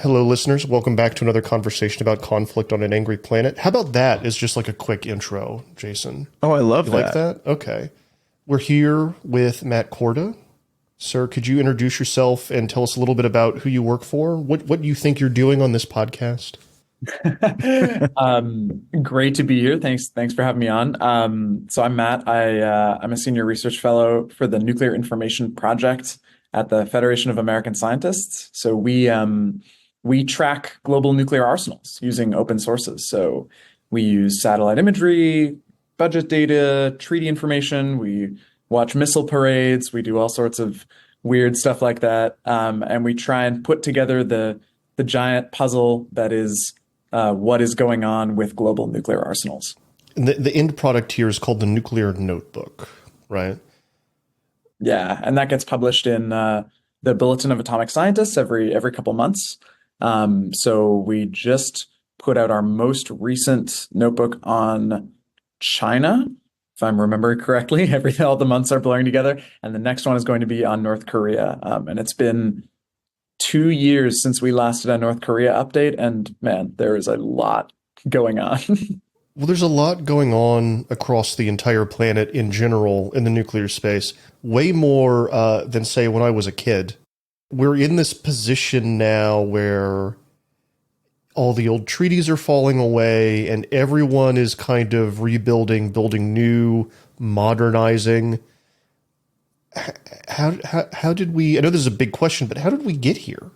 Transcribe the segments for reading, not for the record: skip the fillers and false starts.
Hello, listeners. Welcome back to another conversation about conflict on an angry planet. How about that as just like a quick intro, Jason? Oh, I love You like that. that? Okay. We're here with Matt Korda. Sir, could you introduce yourself and tell us a little bit about who you work for? What you think you're doing on this podcast? Great to be here. Thanks for having me on. So I'm Matt. I'm a senior research fellow for the Nuclear Information Project at the Federation of American Scientists. So we track global nuclear arsenals using open sources. So we use satellite imagery, budget data, treaty information. We watch missile parades. We do all sorts of weird stuff like that, and we try and put together the giant puzzle that is what is going on with global nuclear arsenals. And the end product here is called the Nuclear Notebook, right? Yeah, and that gets published in the Bulletin of Atomic Scientists every couple months. So we just put out our most recent notebook on China, if I'm remembering correctly. All the months are blurring together, and the next one is going to be on North Korea. And it's been 2 years since we last did a North Korea update, and man, there is a lot going on. Well, there's a lot going on across the entire planet in general in the nuclear space, way more than, say, when I was a kid. We're in this position now where all the old treaties are falling away and everyone is kind of rebuilding, building new, modernizing. How did we, I know this is a big question, but how did we get here?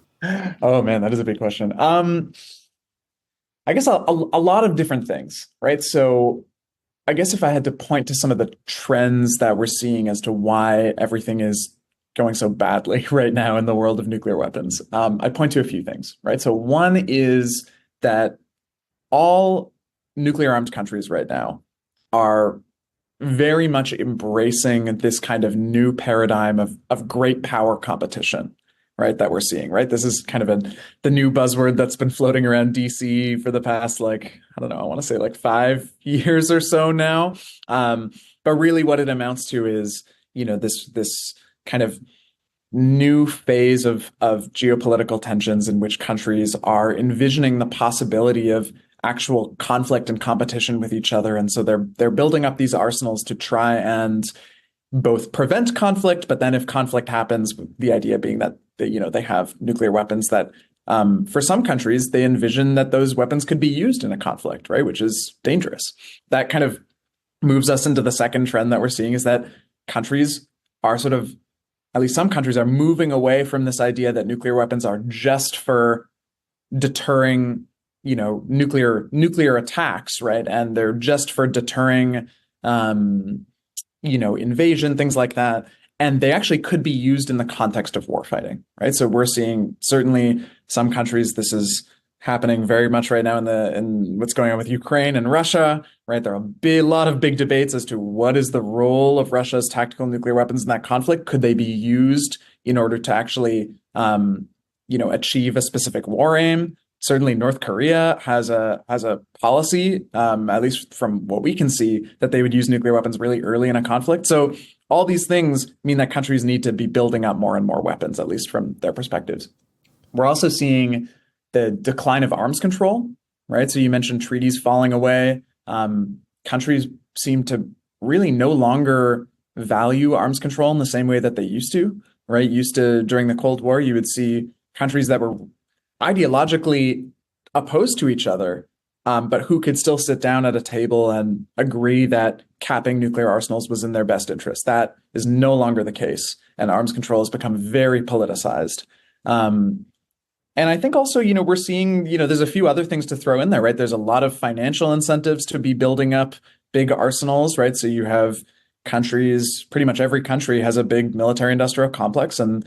Oh man, that is a big question. I guess a lot of different things, right? So I guess if I had to point to some of the trends that we're seeing as to why everything is going so badly right now in the world of nuclear weapons, I'd point to a few things, right? So one is that all nuclear armed countries right now are very much embracing this kind of new paradigm of great power competition, right? That we're seeing, right? This is kind of the new buzzword that's been floating around DC for the past, like, I don't know, I want to say like 5 years or so now. But really what it amounts to is, this kind of new phase of geopolitical tensions in which countries are envisioning the possibility of actual conflict and competition with each other. And so they're building up these arsenals to try and both prevent conflict, but then if conflict happens, the idea being that they have nuclear weapons that for some countries, they envision that those weapons could be used in a conflict, right? Which is dangerous. That kind of moves us into the second trend that we're seeing is that countries are sort of, at least some countries are moving away from this idea that nuclear weapons are just for deterring, nuclear attacks, right? And they're just for deterring, invasion, things like that. And they actually could be used in the context of warfighting, right? So we're seeing certainly some countries, this is happening very much right now in what's going on with Ukraine and Russia, right? There are a lot of big debates as to what is the role of Russia's tactical nuclear weapons in that conflict. Could they be used in order to actually, achieve a specific war aim? Certainly, North Korea has a policy, at least from what we can see, that they would use nuclear weapons really early in a conflict. So all these things mean that countries need to be building up more and more weapons, at least from their perspectives. We're also seeing the decline of arms control, right? So you mentioned treaties falling away. Countries seem to really no longer value arms control in the same way that they used to, right? During the Cold War, you would see countries that were ideologically opposed to each other, but who could still sit down at a table and agree that capping nuclear arsenals was in their best interest. That is no longer the case, and arms control has become very politicized. And I think also, we're seeing, there's a few other things to throw in there, right? There's a lot of financial incentives to be building up big arsenals, right? So you have countries, pretty much every country has a big military industrial complex, and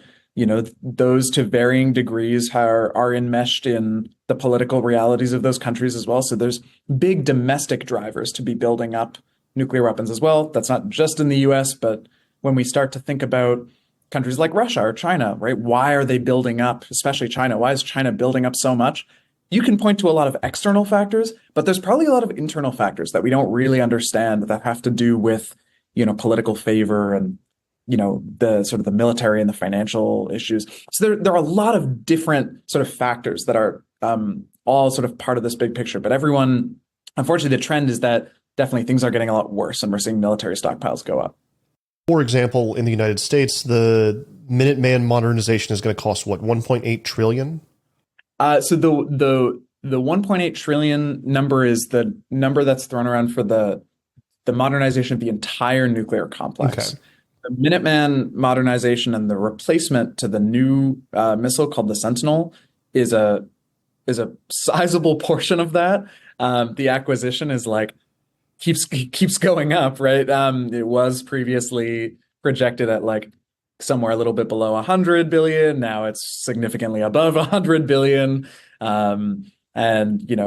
those to varying degrees are enmeshed in the political realities of those countries as well. So there's big domestic drivers to be building up nuclear weapons as well. That's not just in the US, but when we start to think about countries like Russia or China, right? Why are they building up, especially China? Why is China building up so much? You can point to a lot of external factors, but there's probably a lot of internal factors that we don't really understand that have to do with, political favor and the sort of the military and the financial issues. So there are a lot of different sort of factors that are all sort of part of this big picture. But everyone, unfortunately, the trend is that definitely things are getting a lot worse, and we're seeing military stockpiles go up. For example, in the United States, the Minuteman modernization is going to cost what, 1.8 trillion? So the 1.8 trillion number is the number that's thrown around for the modernization of the entire nuclear complex. Okay. The Minuteman modernization and the replacement to the new missile called the Sentinel is a sizable portion of that. The acquisition is like keeps going up, right? It was previously projected at like somewhere a little bit below 100 billion. Now it's significantly above 100 billion. And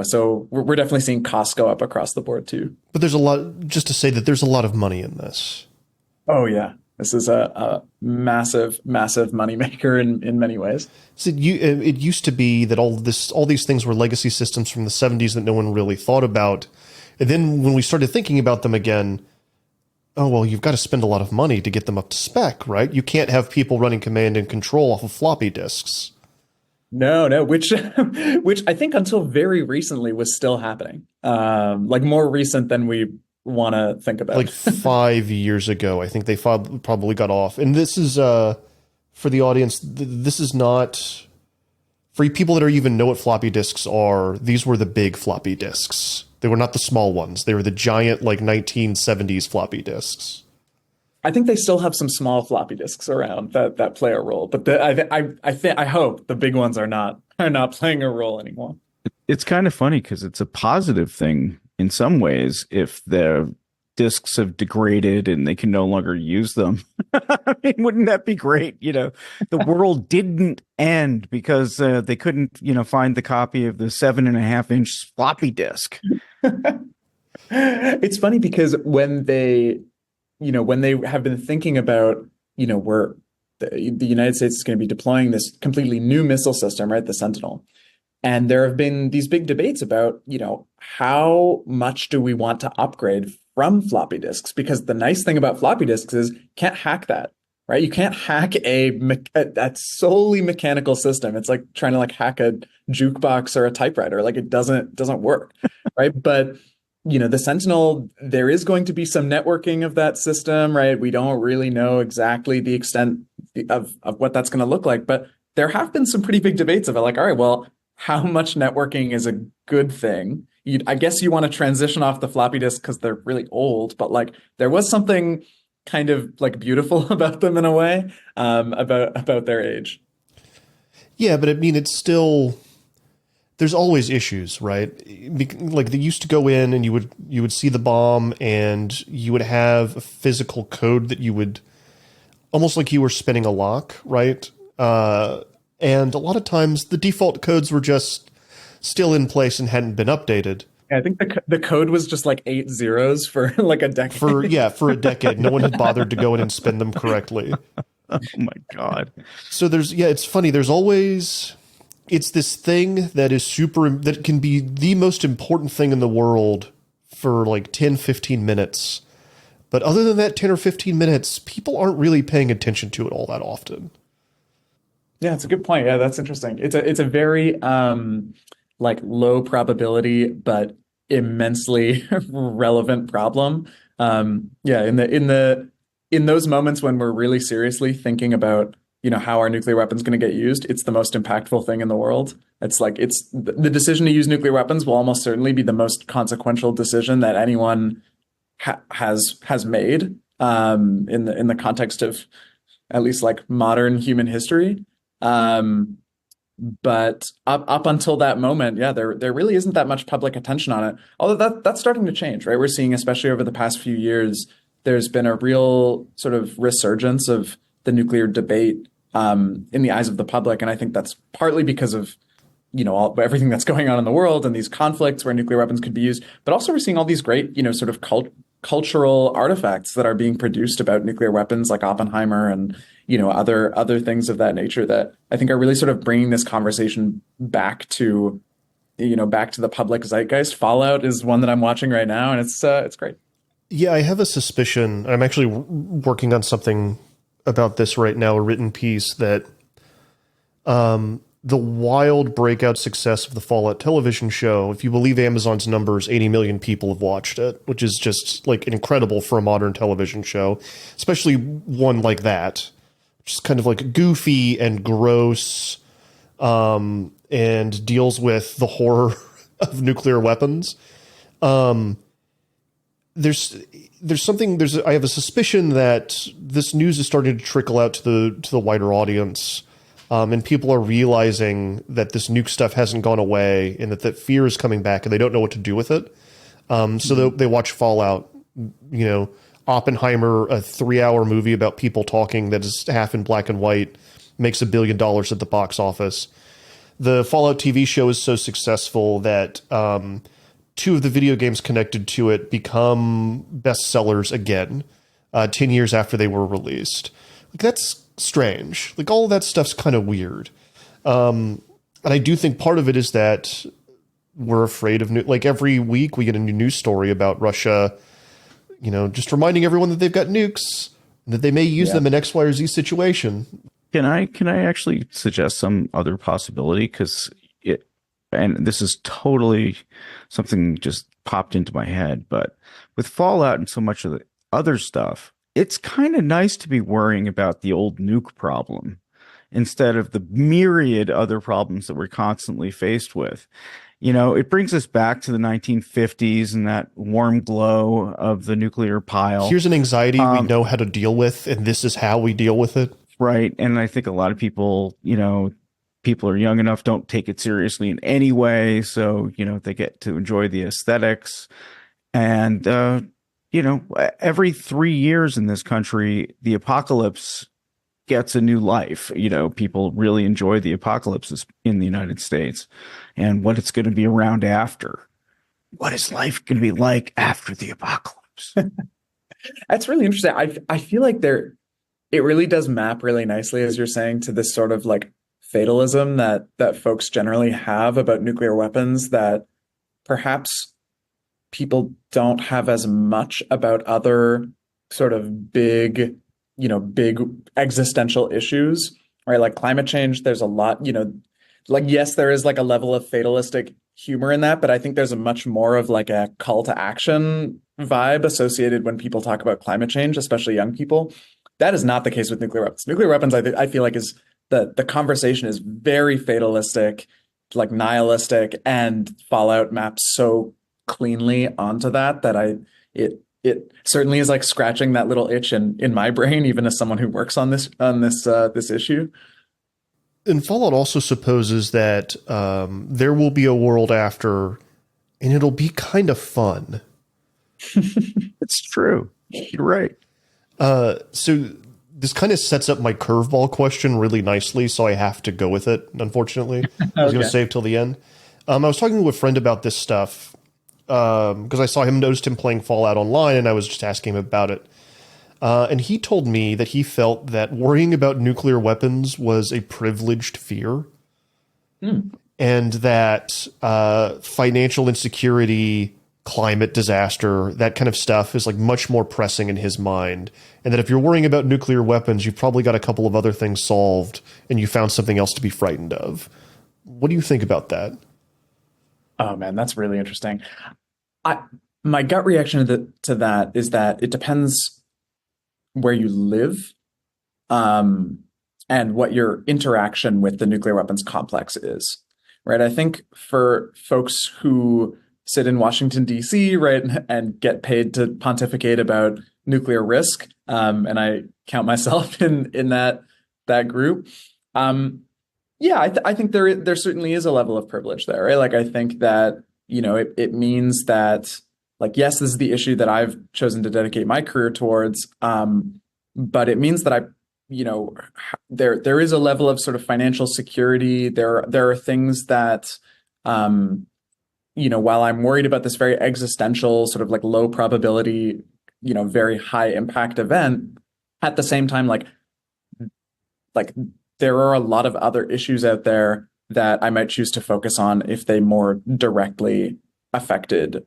so we're definitely seeing costs go up across the board too. But there's a lot, just to say that there's a lot of money in this. Oh yeah. This is a massive, massive moneymaker in many ways. So it used to be that all these things were legacy systems from the 70s that no one really thought about. And then when we started thinking about them again, oh, well, you've got to spend a lot of money to get them up to spec, right? You can't have people running command and control off of floppy disks. No, which I think until very recently was still happening. Like more recent than we want to think about. Like 5 years ago, I think they probably got off. And this is, for the audience, this is not, for people that even know what floppy disks are, these were the big floppy disks. They were not the small ones. They were the giant, like 1970s floppy disks. I think they still have some small floppy disks around that play a role, but I hope the big ones are not playing a role anymore. It's kind of funny because it's a positive thing in some ways if the disks have degraded and they can no longer use them. I mean, wouldn't that be great? The world didn't end because they couldn't, find the copy of the 7.5-inch floppy disk. It's funny because when they have been thinking about, where the United States is going to be deploying this completely new missile system, right, the Sentinel, and there have been these big debates about, how much do we want to upgrade from floppy disks? Because the nice thing about floppy disks is you can't hack that, right? You can't hack that solely mechanical system. It's like trying to like hack a jukebox or a typewriter. Like it doesn't work, right? But the Sentinel, there is going to be some networking of that system, right? We don't really know exactly the extent of what that's going to look like, but there have been some pretty big debates about like, all right, well, how much networking is a good thing? I guess you want to transition off the floppy disk because they're really old, but like there was something kind of like beautiful about them in a way, about their age. Yeah, but I mean, it's still, there's always issues, right? Like they used to go in and you would see the bomb and you would have a physical code that you would, almost like you were spinning a lock, right? And a lot of times the default codes were just still in place and hadn't been updated. Yeah, I think the code was just like 8 zeros for like a decade. For a decade. No one had bothered to go in and spin them correctly. Oh my God. So it's funny. It's this thing that can be the most important thing in the world for like 10, 15 minutes. But other than that 10 or 15 minutes, people aren't really paying attention to it all that often. Yeah, it's a good point. Yeah, that's interesting. It's a very like low probability but immensely relevant problem. Yeah, in those moments when we're really seriously thinking about how our nuclear weapons going to get used, it's the most impactful thing in the world. It's like the decision to use nuclear weapons will almost certainly be the most consequential decision that anyone has made in the context of at least like modern human history. But up until that moment, yeah, there really isn't that much public attention on it. Although that's starting to change, right? We're seeing, especially over the past few years, there's been a real sort of resurgence of the nuclear debate in the eyes of the public, and I think that's partly because of everything that's going on in the world and these conflicts where nuclear weapons could be used. But also, we're seeing all these great sort of cultural artifacts that are being produced about nuclear weapons, like Oppenheimer and other things of that nature that I think are really sort of bringing this conversation back to the public zeitgeist. Fallout is one that I'm watching right now, and it's great. Yeah, I have a suspicion. I'm actually working on something about this right now, a written piece that the wild breakout success of the Fallout television show, if you believe Amazon's numbers, 80 million people have watched it, which is just like incredible for a modern television show, especially one like that, which is kind of like goofy and gross, and deals with the horror of nuclear weapons. There's something, I have a suspicion that this news is starting to trickle out to the wider audience. And people are realizing that this nuke stuff hasn't gone away and that fear is coming back and they don't know what to do with it. So they watch Fallout, Oppenheimer, a 3-hour movie about people talking that is half in black and white, makes $1 billion at the box office. The Fallout TV show is so successful that 2 of the video games connected to it become bestsellers again, 10 years after they were released. Like, that's strange. Like, all of that stuff's kind of weird. And I do think part of it is that we're afraid of like every week we get a new news story about Russia, just reminding everyone that they've got nukes and that they may use them in X, Y, or Z situation. Can I actually suggest some other possibility? And this is totally something just popped into my head, but with Fallout and so much of the other stuff, it's kind of nice to be worrying about the old nuke problem instead of the myriad other problems that we're constantly faced with. It brings us back to the 1950s and that warm glow of the nuclear pile. Here's an anxiety we know how to deal with, and this is how we deal with it. Right. And I think a lot of people, people are young enough, don't take it seriously in any way. So, they get to enjoy the aesthetics. And, every 3 years in this country, the apocalypse gets a new life. People really enjoy the apocalypse in the United States and what it's going to be around after. What is life going to be like after the apocalypse? That's really interesting. I feel like it really does map really nicely, as you're saying, to this sort of like fatalism that folks generally have about nuclear weapons that perhaps people don't have as much about other sort of big existential issues, right? Like climate change, there's a lot, like, yes, there is like a level of fatalistic humor in that, but I think there's a much more of like a call to action vibe associated when people talk about climate change, especially young people. That is not the case with nuclear weapons. Nuclear weapons, I feel like, is the conversation is very fatalistic, like nihilistic, and Fallout maps so cleanly onto that it certainly is like scratching that little itch in my brain, even as someone who works on this issue. And Fallout also supposes that there will be a world after, and it'll be kind of fun. It's true. You're right. So this kind of sets up my curveball question really nicely, so I have to go with it, unfortunately. I was going to save till the end. I was talking to a friend about this stuff because I noticed him playing Fallout online, and I was just asking him about it. And he told me that he felt that worrying about nuclear weapons was a privileged fear. And that financial insecurity, climate disaster, that kind of stuff is like much more pressing in his mind. And that if you're worrying about nuclear weapons, you've probably got a couple of other things solved and you found something else to be frightened of. What do you think about that? Oh man, that's really interesting. My gut reaction to that is that it depends where you live, and what your interaction with the nuclear weapons complex is, right? I think for folks who sit in Washington, D.C., right, and get paid to pontificate about nuclear risk, and I count myself in that group. I think there certainly is a level of privilege there, right? Like, I think that, it means that, like, yes, this is the issue that I've chosen to dedicate my career towards, but it means that there is a level of sort of financial security. There are things that, while I'm worried about this very existential, sort of like low probability, very high impact event, at the same time, like there are a lot of other issues out there that I might choose to focus on if they more directly affected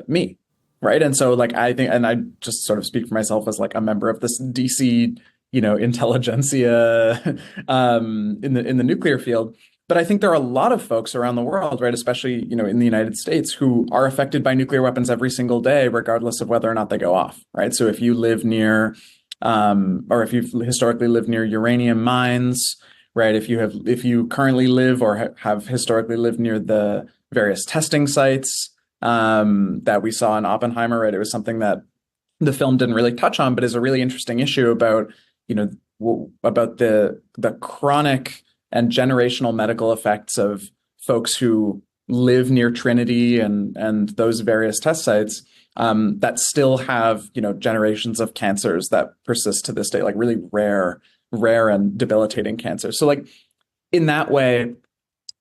me, right? And so, like, I think, and I just sort of speak for myself as like a member of this DC intelligentsia in the nuclear field. But I think there are a lot of folks around the world, right, especially, in the United States, who are affected by nuclear weapons every single day, regardless of whether or not they go off, right? So if you live near, or if you've historically lived near uranium mines, right? If you currently live or have historically lived near the various testing sites that we saw in Oppenheimer, right? It was something that the film didn't really touch on, but is a really interesting issue about, about the chronic and generational medical effects of folks who live near Trinity and those various test sites that still have, generations of cancers that persist to this day, like really rare and debilitating cancers. So like in that way,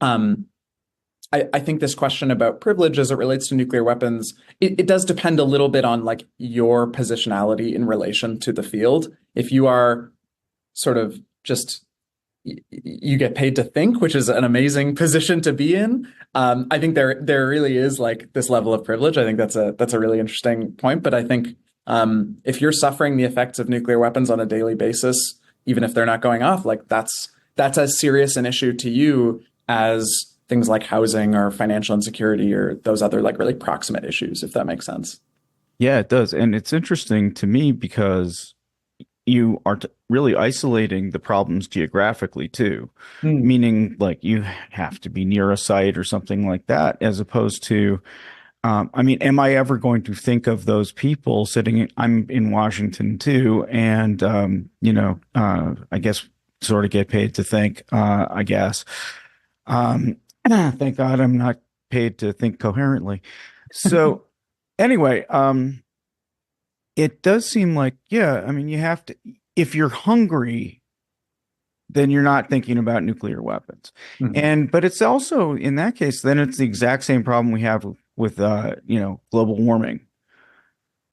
I think this question about privilege as it relates to nuclear weapons, it does depend a little bit on like your positionality in relation to the field. If you are sort of just you get paid to think, which is an amazing position to be in. I think there really is like this level of privilege. I think that's a really interesting point. But I think if you're suffering the effects of nuclear weapons on a daily basis, even if they're not going off, like that's as serious an issue to you as things like housing or financial insecurity or those other like really proximate issues, if that makes sense. Yeah, it does. And it's interesting to me because you are really isolating the problems geographically too, meaning like you have to be near a site or something like that, as opposed to, am I ever going to think of those people I'm in Washington too, and, I guess sort of get paid to think, I guess. Thank God I'm not paid to think coherently. So anyway, it does seem like, you have to, if you're hungry, then you're not thinking about nuclear weapons. But it's also, in that case, then it's the exact same problem we have with global warming.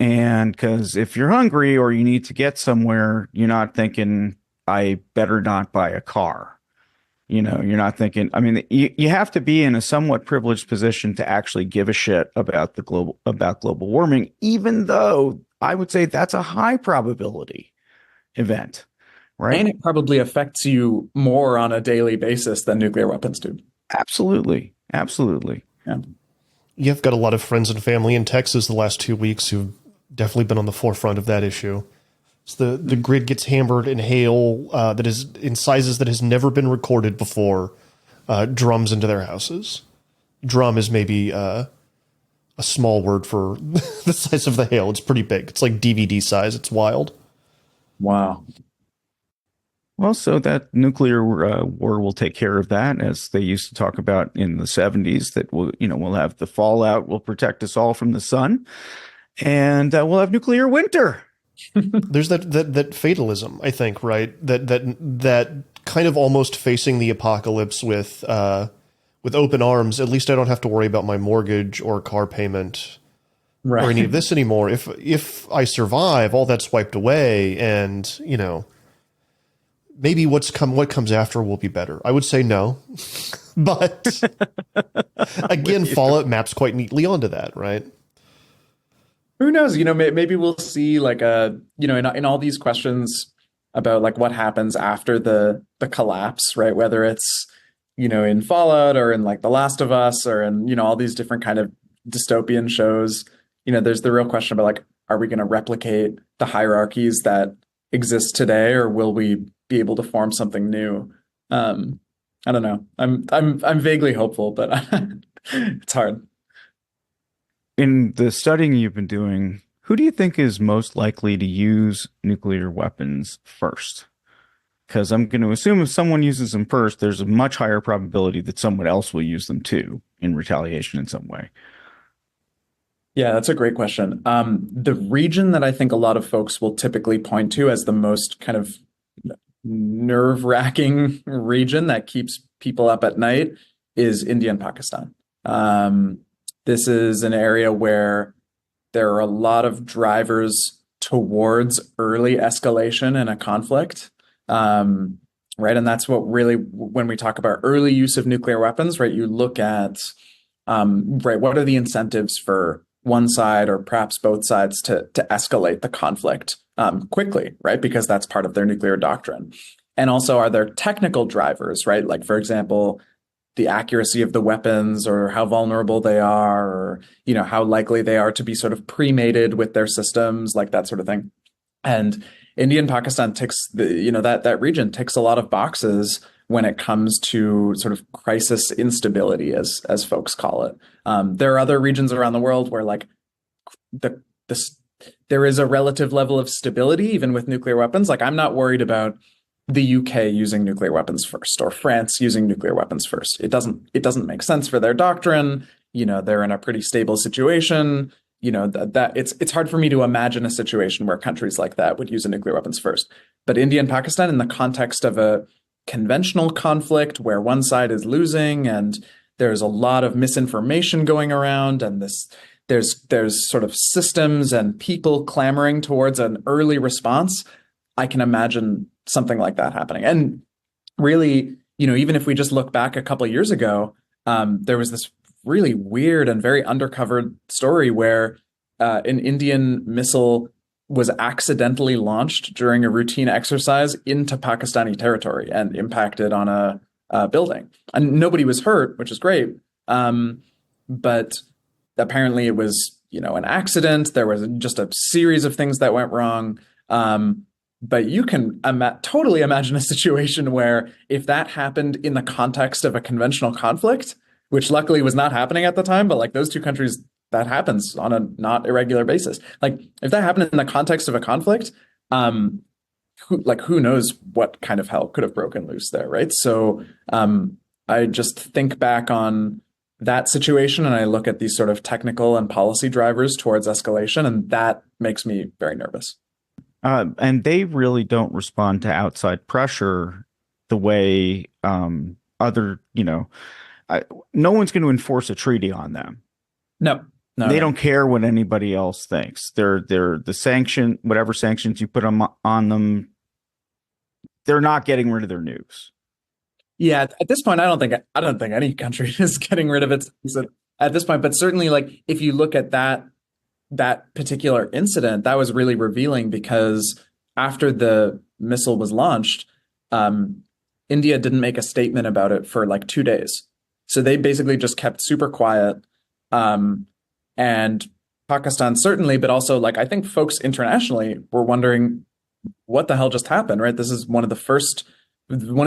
And because if you're hungry or you need to get somewhere, you're not thinking, I better not buy a car. You're not thinking, you have to be in a somewhat privileged position to actually give a shit about global warming, even though I would say that's a high probability event, right? And it probably affects you more on a daily basis than nuclear weapons do. Absolutely. Yeah. You've got a lot of friends and family in Texas the last 2 weeks who've definitely been on the forefront of that issue. So the grid gets hammered in hail that is in sizes that has never been recorded before, drums into their houses. Drum is maybe a small word for the size of the hail. It's pretty big. It's like DVD size. It's wild. Wow. Well, so that nuclear war will take care of that, as they used to talk about in the 70s, that we'll have the fallout will protect us all from the sun, and we'll have nuclear winter. There's that fatalism, I think, right? That kind of almost facing the apocalypse with open arms. At least I don't have to worry about my mortgage or car payment or any of this anymore. If I survive, all that's wiped away, and maybe what comes after will be better. I would say no, but again, Fallout maps quite neatly onto that, right? Who knows? Maybe we'll see like in all these questions about like what happens after the collapse, right? Whether it's in Fallout or in like The Last of Us or in all these different kind of dystopian shows. There's the real question about like, are we going to replicate the hierarchies that exist today, or will we be able to form something new? I don't know. I'm vaguely hopeful, but it's hard. In the studying you've been doing, who do you think is most likely to use nuclear weapons first? Because I'm going to assume if someone uses them first, there's a much higher probability that someone else will use them too in retaliation in some way. Yeah, that's a great question. The region that I think a lot of folks will typically point to as the most kind of nerve-wracking region that keeps people up at night is India and Pakistan. This is an area where there are a lot of drivers towards early escalation in a conflict, right? And that's what really, when we talk about early use of nuclear weapons, right, you look at, right, what are the incentives for one side or perhaps both sides to escalate the conflict quickly, right? Because that's part of their nuclear doctrine. And also, are there technical drivers, right? Like, for example, the accuracy of the weapons, or how vulnerable they are, or how likely they are to be sort of pre-mated with their systems, like that sort of thing. And India and Pakistan ticks that region ticks a lot of boxes when it comes to sort of crisis instability, as folks call it. There are other regions around the world where like there is a relative level of stability even with nuclear weapons. Like, I'm not worried about the UK using nuclear weapons first, or France using nuclear weapons first. It doesn't make sense for their doctrine. They're in a pretty stable situation. That it's hard for me to imagine a situation where countries like that would use a nuclear weapons first. But India and Pakistan, in the context of a conventional conflict where one side is losing and there's a lot of misinformation going around, and there's sort of systems and people clamoring towards an early response, I can imagine something like that happening. And really, even if we just look back a couple of years ago, there was this really weird and very undercovered story where an Indian missile was accidentally launched during a routine exercise into Pakistani territory and impacted on a building. And nobody was hurt, which is great. But apparently it was, an accident. There was just a series of things that went wrong. But you can totally imagine a situation where if that happened in the context of a conventional conflict, which luckily was not happening at the time, but like those two countries, that happens on a not irregular basis. Like, if that happened in the context of a conflict, who knows what kind of hell could have broken loose there, right? So I just think back on that situation and I look at these sort of technical and policy drivers towards escalation, and that makes me very nervous. And they really don't respond to outside pressure the way no one's going to enforce a treaty on them. No, they don't care what anybody else thinks. They're the whatever sanctions you put on them, they're not getting rid of their nukes. Yeah, at this point, I don't think any country is getting rid of its at this point. But certainly, like, if you look at that particular incident, that was really revealing, because after the missile was launched, India didn't make a statement about it for like 2 days. So they basically just kept super quiet. And Pakistan certainly, but also, like, I think folks internationally were wondering what the hell just happened, right? This is one of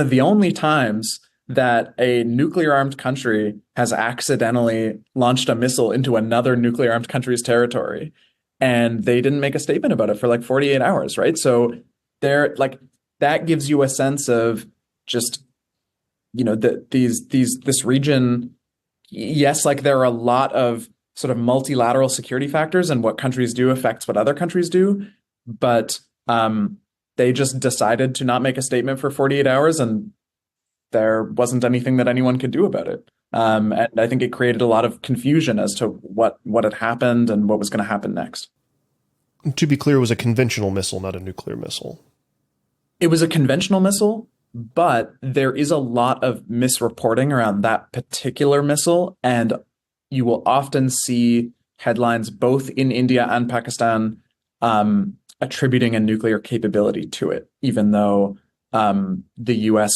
the only times that a nuclear armed country has accidentally launched a missile into another nuclear armed country's territory. And they didn't make a statement about it for like 48 hours, right? So that gives you a sense of just, this region. Yes, like, there are a lot of sort of multilateral security factors, and what countries do affects what other countries do. But they just decided to not make a statement for 48 hours, and there wasn't anything that anyone could do about it. And I think it created a lot of confusion as to what had happened and what was going to happen next. To be clear, it was a conventional missile, not a nuclear missile. It was a conventional missile, but there is a lot of misreporting around that particular missile, and you will often see headlines both in India and Pakistan attributing a nuclear capability to it, even though the US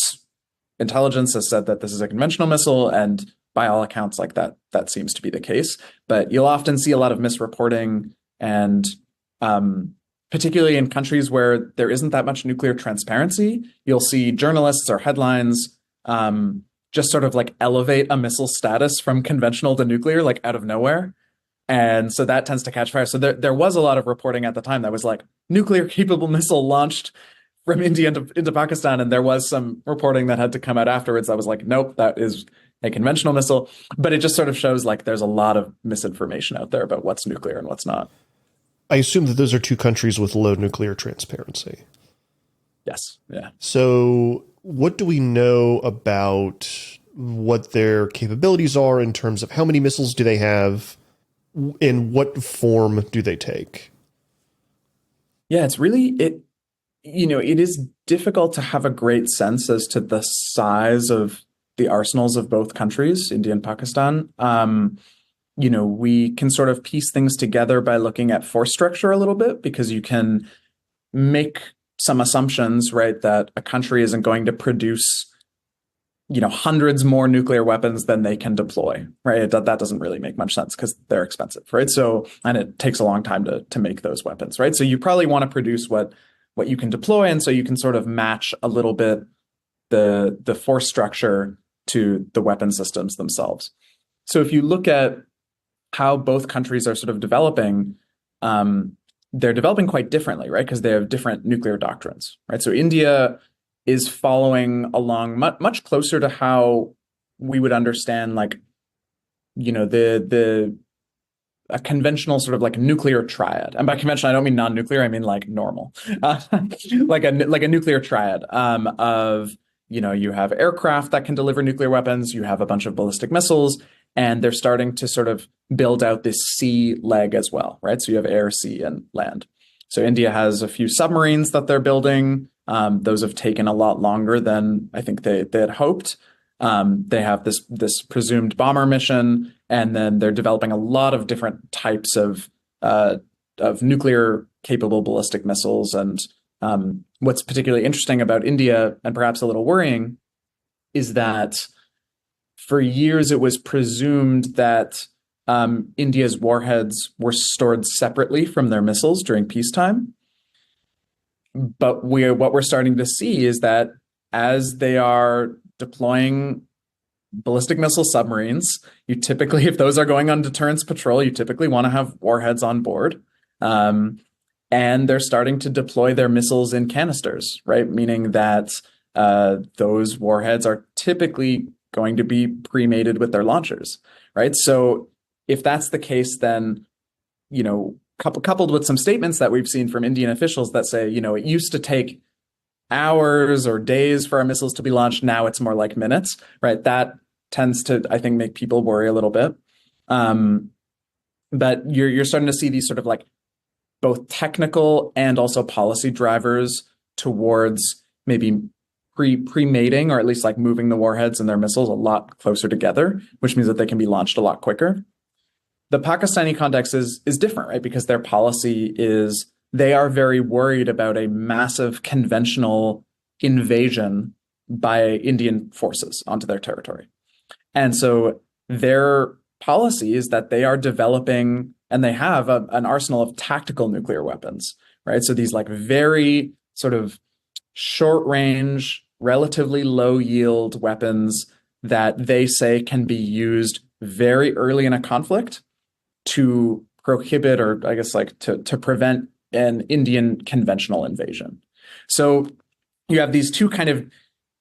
intelligence has said that this is a conventional missile, and by all accounts, like, that seems to be the case. But you'll often see a lot of misreporting, and particularly in countries where there isn't that much nuclear transparency, you'll see journalists or headlines just sort of like elevate a missile status from conventional to nuclear, like, out of nowhere. And so that tends to catch fire. So there was a lot of reporting at the time that was like, nuclear capable missile launched from India into Pakistan. And there was some reporting that had to come out afterwards that was like, nope, that is a conventional missile. But it just sort of shows like there's a lot of misinformation out there about what's nuclear and what's not. I assume that those are two countries with low nuclear transparency. Yes. Yeah. So what do we know about what their capabilities are in terms of how many missiles do they have? In what form do they take? Yeah, it is difficult to have a great sense as to the size of the arsenals of both countries, India and Pakistan. we can sort of piece things together by looking at force structure a little bit, because you can make some assumptions, right, that a country isn't going to produce hundreds more nuclear weapons than they can deploy, right? That doesn't really make much sense because they're expensive, right? So, and it takes a long time to make those weapons, right? So you probably want to produce what you can deploy, and so you can sort of match a little bit the force structure to the weapon systems themselves. So if you look at how both countries are sort of developing, they're developing quite differently, right? Because they have different nuclear doctrines, right? So India is following along much closer to how we would understand, like, a conventional sort of like nuclear triad. And by conventional, I don't mean non-nuclear, I mean like normal, like a nuclear triad of, you have aircraft that can deliver nuclear weapons, you have a bunch of ballistic missiles, and they're starting to sort of build out this sea leg as well, right? So you have air, sea, and land. So India has a few submarines that they're building. Those have taken a lot longer than I think they had hoped. They have this presumed bomber mission, and then they're developing a lot of different types of nuclear capable ballistic missiles. And what's particularly interesting about India, and perhaps a little worrying, is that for years it was presumed that India's warheads were stored separately from their missiles during peacetime. But what we're starting to see is that as they are deploying ballistic missile submarines, you typically, if those are going on deterrence patrol, you typically want to have warheads on board. And they're starting to deploy their missiles in canisters, right? Meaning that those warheads are typically going to be pre-mated with their launchers, right? So if that's the case, then, coupled with some statements that we've seen from Indian officials that say, it used to take hours or days for our missiles to be launched, now it's more like minutes, right? That tends to, I think, make people worry a little bit. But you're starting to see these sort of like both technical and also policy drivers towards maybe pre-mating, or at least like moving the warheads and their missiles a lot closer together, which means that they can be launched a lot quicker. The Pakistani context is different, right? Because their policy is, they are very worried about a massive conventional invasion by Indian forces onto their territory. And so their policy is that they are developing, and they have an arsenal of tactical nuclear weapons, right? So these like very sort of short range, relatively low yield weapons that they say can be used very early in a conflict to prohibit, or I guess like to prevent an Indian conventional invasion. So you have these two kind of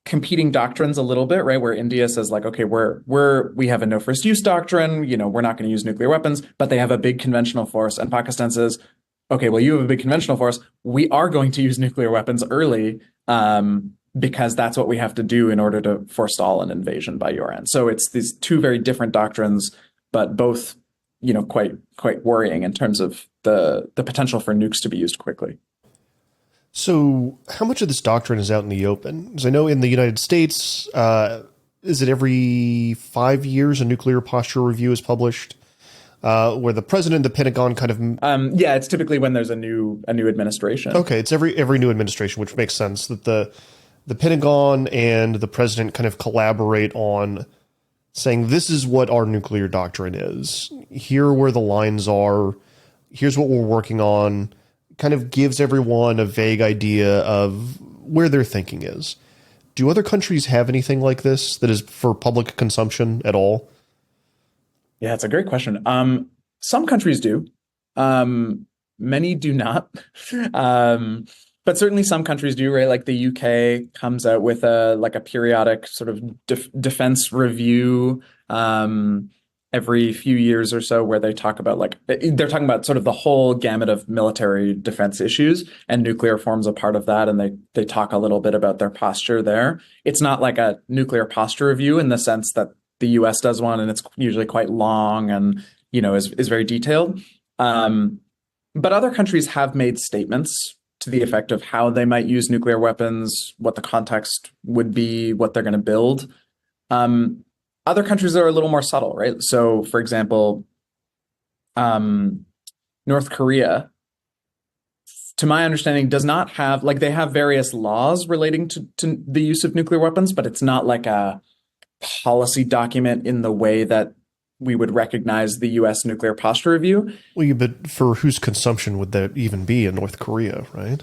competing doctrines a little bit, right? Where India says like, okay, we have a no first use doctrine, we're not going to use nuclear weapons, but they have a big conventional force. And Pakistan says, okay, well, you have a big conventional force. We are going to use nuclear weapons early because that's what we have to do in order to forestall an invasion by your end. So it's these two very different doctrines, but both quite worrying in terms of the potential for nukes to be used quickly. So how much of this doctrine is out in the open? Because I know in the United States, is it every 5 years a nuclear posture review is published, where the president and the Pentagon kind of... yeah, it's typically when there's a new administration. Okay, it's every new administration, which makes sense, that the Pentagon and the president kind of collaborate on saying, this is what our nuclear doctrine is. Here are where the lines are. Here's what we're working on. Kind of gives everyone a vague idea of where their thinking is. Do other countries have anything like this that is for public consumption at all? Yeah, it's a great question. Some countries do. Many do not. But certainly some countries do, right? Like the UK comes out with a periodic sort of defense review every few years or so, where they talk about they're talking about sort of the whole gamut of military defense issues, and nuclear forms a part of that. And they talk a little bit about their posture there. It's not like a nuclear posture review in the sense that the US does one, and it's usually quite long and, is very detailed. But other countries have made statements to the effect of how they might use nuclear weapons, what the context would be, what they're going to build. Other countries are a little more subtle, right? So, for example, um, North Korea, to my understanding, does not have, like, they have various laws relating to the use of nuclear weapons, but it's not like a policy document in the way that we would recognize the US nuclear posture review. Well, yeah, but for whose consumption would that even be in North Korea, right?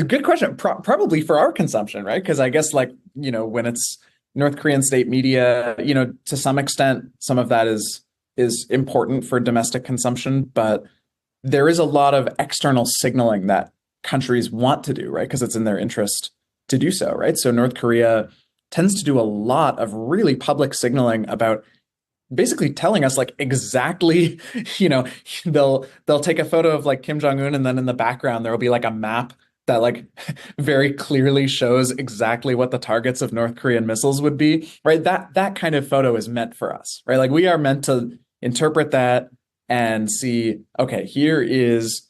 Good question. Probably for our consumption, right? Because I guess, like, when it's North Korean state media, to some extent, some of that is important for domestic consumption, but there is a lot of external signaling that countries want to do, right? Because it's in their interest to do so, right? So North Korea tends to do a lot of really public signaling about basically telling us, like, exactly, they'll take a photo of, like, Kim Jong-un, and then in the background there will be like a map that, like, very clearly shows exactly what the targets of North Korean missiles would be, right? That kind of photo is meant for us, right? Like, we are meant to interpret that and see, okay, here is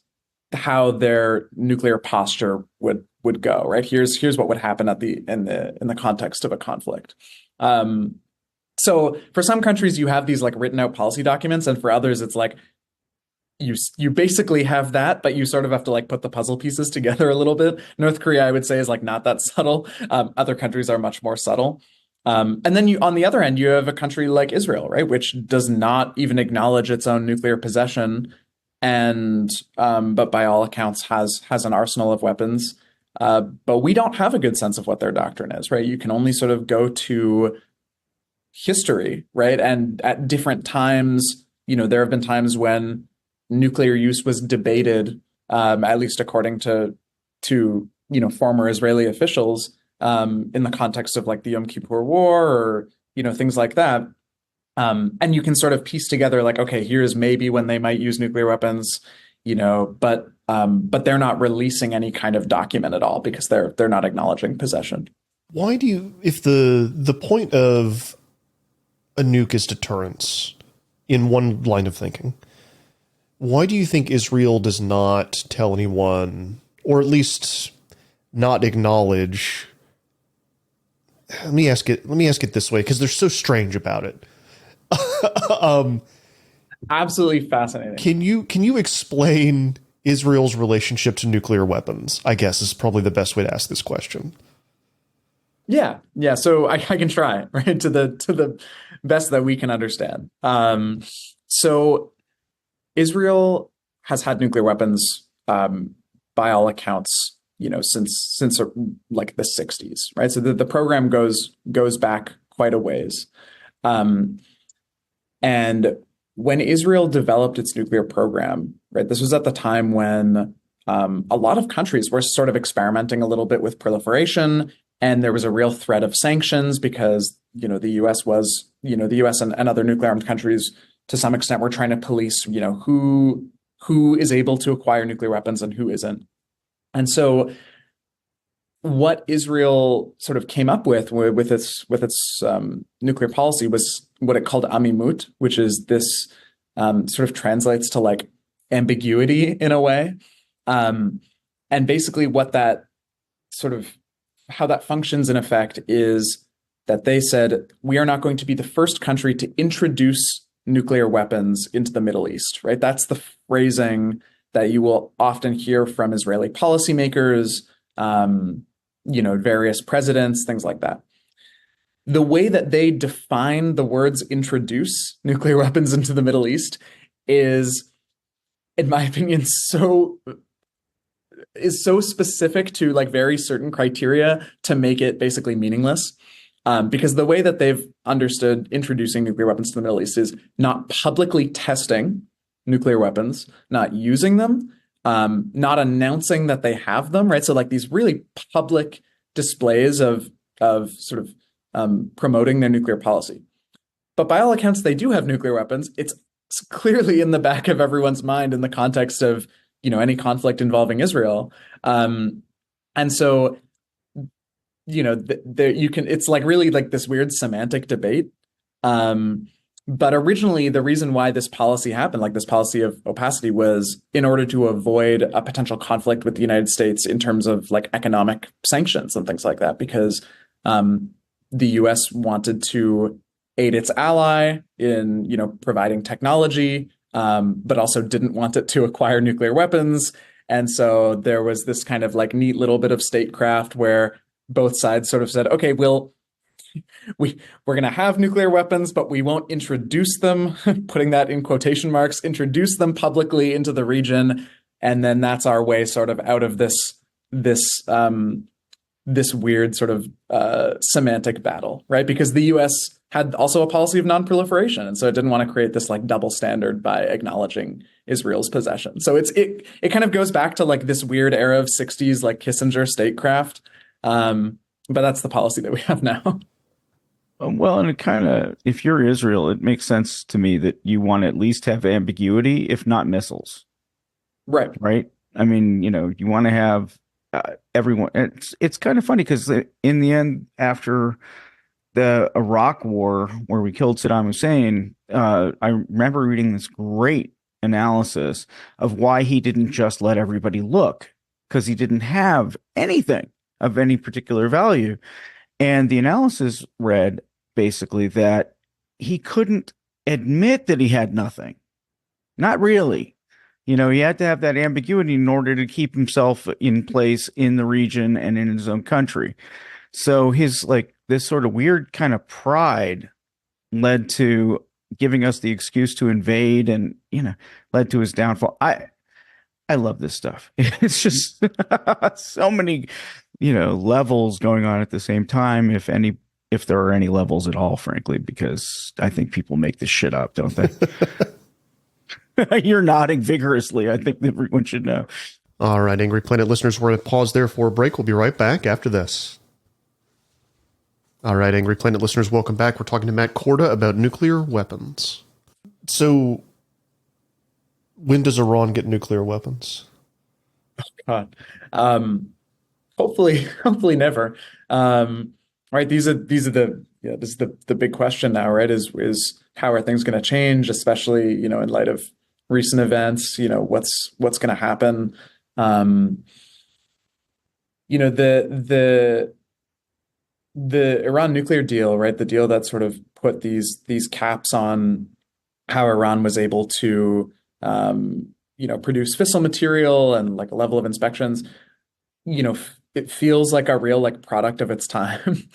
how their nuclear posture would go, right? Here's what would happen in the context of a conflict. So for some countries, you have these, like, written out policy documents, and for others, it's like you basically have that, but you sort of have to, like, put the puzzle pieces together a little bit. North Korea, I would say, is, like, not that subtle. Other countries are much more subtle. And then on the other end, you have a country like Israel, right, which does not even acknowledge its own nuclear possession, and but by all accounts has an arsenal of weapons. But we don't have a good sense of what their doctrine is, right? You can only sort of go to history, right? And at different times, there have been times when nuclear use was debated, at least according to former Israeli officials, in the context of, like, the Yom Kippur War, or things like that. And you can sort of piece together, like, okay, here's maybe when they might use nuclear weapons, but they're not releasing any kind of document at all because they're not acknowledging possession. Why do you, if the point of a nuke is deterrence in one line of thinking, why do you think Israel does not tell anyone, or at least not acknowledge? Let me ask it this way, because they're so strange about it. Absolutely fascinating. Can you explain Israel's relationship to nuclear weapons? I guess is probably the best way to ask this question. Yeah. So I can try, right, to the best that we can understand. So Israel has had nuclear weapons, by all accounts, since like the 60s, right? So the program goes back quite a ways. And when Israel developed its nuclear program, right, this was at the time when a lot of countries were sort of experimenting a little bit with proliferation, and there was a real threat of sanctions because, the US and other nuclear armed countries, to some extent, were trying to police, who is able to acquire nuclear weapons and who isn't. And so what Israel sort of came up with its nuclear policy was what it called amimut, which is this sort of translates to, like, ambiguity in a way. And basically what that sort of, how that functions in effect is that they said, we are not going to be the first country to introduce nuclear weapons into the Middle East, right? That's the phrasing that you will often hear from Israeli policymakers, various presidents, things like that. The way that they define the words introduce nuclear weapons into the Middle East is, in my opinion, so specific to, like, very certain criteria to make it basically meaningless. Because the way that they've understood introducing nuclear weapons to the Middle East is not publicly testing nuclear weapons, not using them, not announcing that they have them, right? So, like, these really public displays of sort of promoting their nuclear policy. But by all accounts, they do have nuclear weapons. It's clearly in the back of everyone's mind in the context of, any conflict involving Israel. And so, it's like really like this weird semantic debate. But originally, the reason why this policy happened, like this policy of opacity, was in order to avoid a potential conflict with the United States in terms of, like, economic sanctions and things like that, because the US wanted to aid its ally in, providing technology, but also didn't want it to acquire nuclear weapons. And so there was this kind of like neat little bit of statecraft where both sides sort of said, okay, we're going to have nuclear weapons, but we won't introduce them, putting that in quotation marks, introduce them publicly into the region. And then that's our way sort of out of this weird sort of semantic battle, right? Because the US had also a policy of non-proliferation. And so it didn't want to create this like double standard by acknowledging Israel's possession. So it kind of goes back to like this weird era of 60s, like Kissinger statecraft. But that's the policy that we have now. Well, and it kind of, if you're Israel, it makes sense to me that you want to at least have ambiguity, if not missiles. Right. Right. I mean, you want to have everyone. It's kind of funny because in the end, after the Iraq War, where we killed Saddam Hussein, I remember reading this great analysis of why he didn't just let everybody look, because he didn't have anything of any particular value. And the analysis read basically that he couldn't admit that he had nothing. Not really. He had to have that ambiguity in order to keep himself in place in the region and in his own country. So his like this sort of weird kind of pride led to giving us the excuse to invade and, led to his downfall. I love this stuff. It's just so many, levels going on at the same time, if there are any levels at all, frankly, because I think people make this shit up, don't they? You're nodding vigorously. I think everyone should know. All right, Angry Planet listeners, we're going to pause there for a break. We'll be right back after this. All right, Angry Planet listeners, welcome back. We're talking to Matt Korda about nuclear weapons. So, when does Iran get nuclear weapons? Oh, God. Hopefully never. Right. This is the big question now, right? Is how are things going to change, especially, in light of recent events, what's going to happen? The Iran nuclear deal, right? The deal that sort of put these caps on how Iran was able to, produce fissile material and like a level of inspections, it feels like a real like product of its time.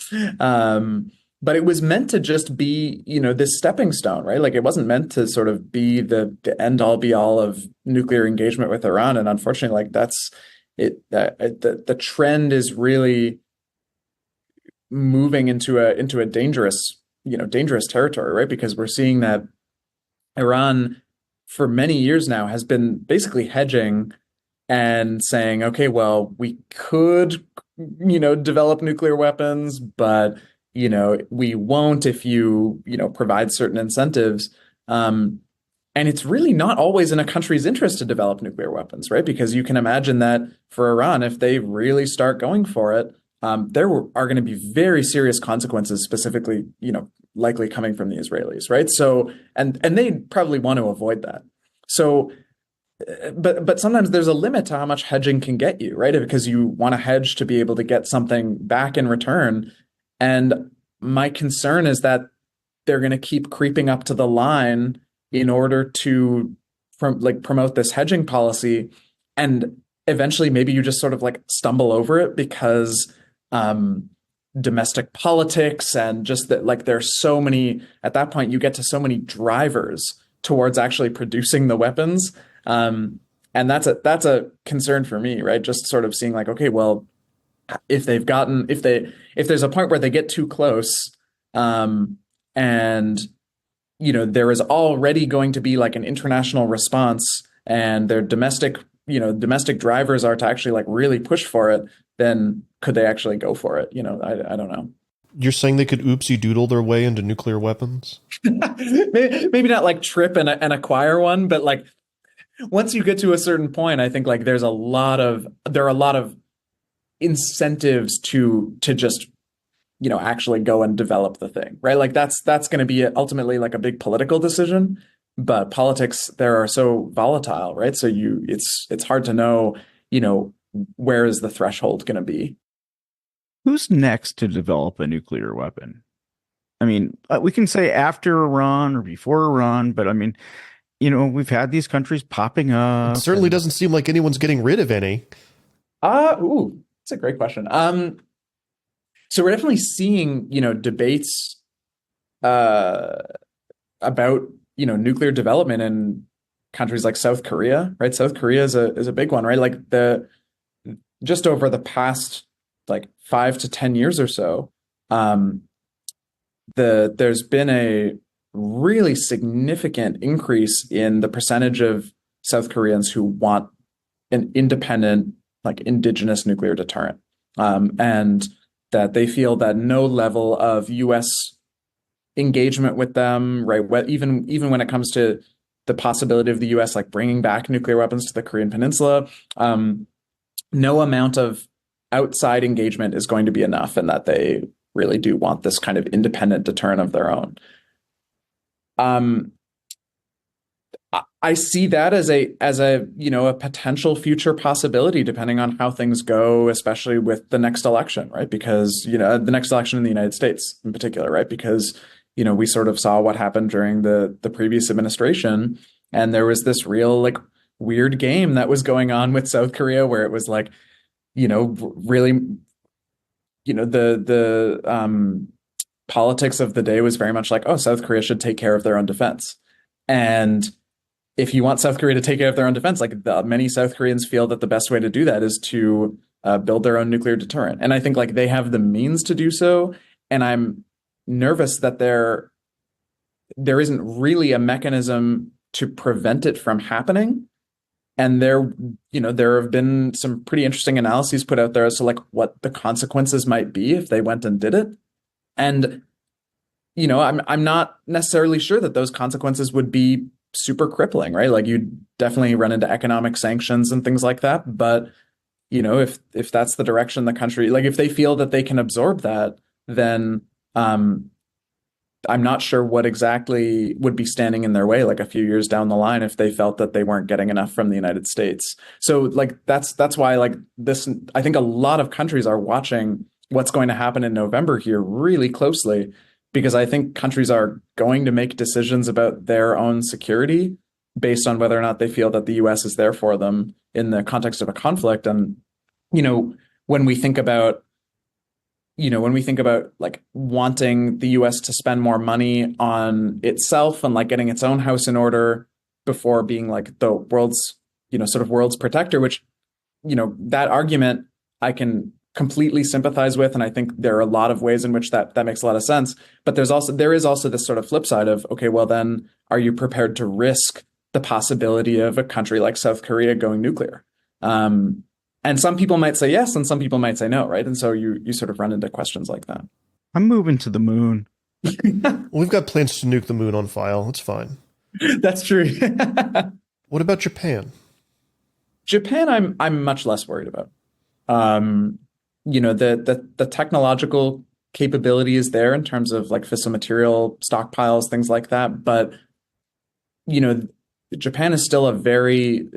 But it was meant to just be, this stepping stone, right? Like it wasn't meant to sort of be the end all be all of nuclear engagement with Iran. And unfortunately, like that's it. The trend is really moving into a dangerous territory, right? Because we're seeing that Iran for many years now has been basically hedging and saying, okay, well, we could, develop nuclear weapons, but, we won't if you, provide certain incentives. And it's really not always in a country's interest to develop nuclear weapons, right? Because you can imagine that for Iran, if they really start going for it, there are going to be very serious consequences, specifically, likely coming from the Israelis, right? So, and they probably want to avoid that. So, but sometimes there's a limit to how much hedging can get you, right? Because you want to hedge to be able to get something back in return. And my concern is that they're going to keep creeping up to the line in order to promote this hedging policy. And eventually maybe you just sort of like stumble over it because domestic politics and just that, like, there's so many, at that point you get to so many drivers towards actually producing the weapons. And that's a concern for me, right? Just sort of seeing like, okay, well, if there's a point where they get too close, and there is already going to be like an international response and their domestic drivers are to actually like really push for it, then could they actually go for it? I don't know. You're saying they could oopsie doodle their way into nuclear weapons? Maybe not like trip and acquire one, but like once you get to a certain point, I think like there are a lot of incentives to just actually go and develop the thing, right? Like that's going to be ultimately like a big political decision, but politics there are so volatile, right? So it's hard to know, where is the threshold going to be? Who's next to develop a nuclear weapon? I mean, we can say after Iran or before Iran, but I mean, we've had these countries popping It up. certainly doesn't seem like anyone's getting rid of any. It's a great question. So we're definitely seeing, debates uh about, nuclear development in countries like South Korea, right? South Korea is a big one, right? Like just over the past like 5 to 10 years or so, um, there's been a really significant increase in the percentage of South Koreans who want an independent, like indigenous nuclear deterrent, and that they feel that no level of U.S. engagement with them, right? Even when it comes to the possibility of the U.S. like bringing back nuclear weapons to the Korean Peninsula, no amount of outside engagement is going to be enough, and that they really do want this kind of independent deterrent of their own. I see that as a a potential future possibility, depending on how things go, especially with the next election, right? Because the next election in the United States in particular, right? Because we sort of saw what happened during the previous administration, and there was this real like weird game that was going on with South Korea, where it was like really the politics of the day was very much like, oh, South Korea should take care of their own defense. And if you want South Korea to take care of their own defense, like many South Koreans feel that the best way to do that is to build their own nuclear deterrent. And I think like they have the means to do so. And I'm nervous that there isn't really a mechanism to prevent it from happening. And there have been some pretty interesting analyses put out there as to like what the consequences might be if they went and did it. And I'm not necessarily sure that those consequences would be super crippling, right? Like you definitely run into economic sanctions and things like that. But if that's the direction the country, like if they feel that they can absorb that, then I'm not sure what exactly would be standing in their way like a few years down the line if they felt that they weren't getting enough from the United States. So like that's why like this, I think a lot of countries are watching what's going to happen in November here really closely, because I think countries are going to make decisions about their own security based on whether or not they feel that the US is there for them in the context of a conflict. And when we think about like wanting the US to spend more money on itself and like getting its own house in order before being like the world's, sort of world's protector, which, that argument I can completely sympathize with. And I think there are a lot of ways in which that makes a lot of sense. But there is also this sort of flip side of, okay, well then are you prepared to risk the possibility of a country like South Korea going nuclear? And some people might say yes, and some people might say no, right? And so you sort of run into questions like that. I'm moving to the moon. We've got plans to nuke the moon on file. It's fine. That's true. What about Japan? Japan, I'm much less worried about. The technological capability is there in terms of like fissile material stockpiles, things like that. But Japan is still a very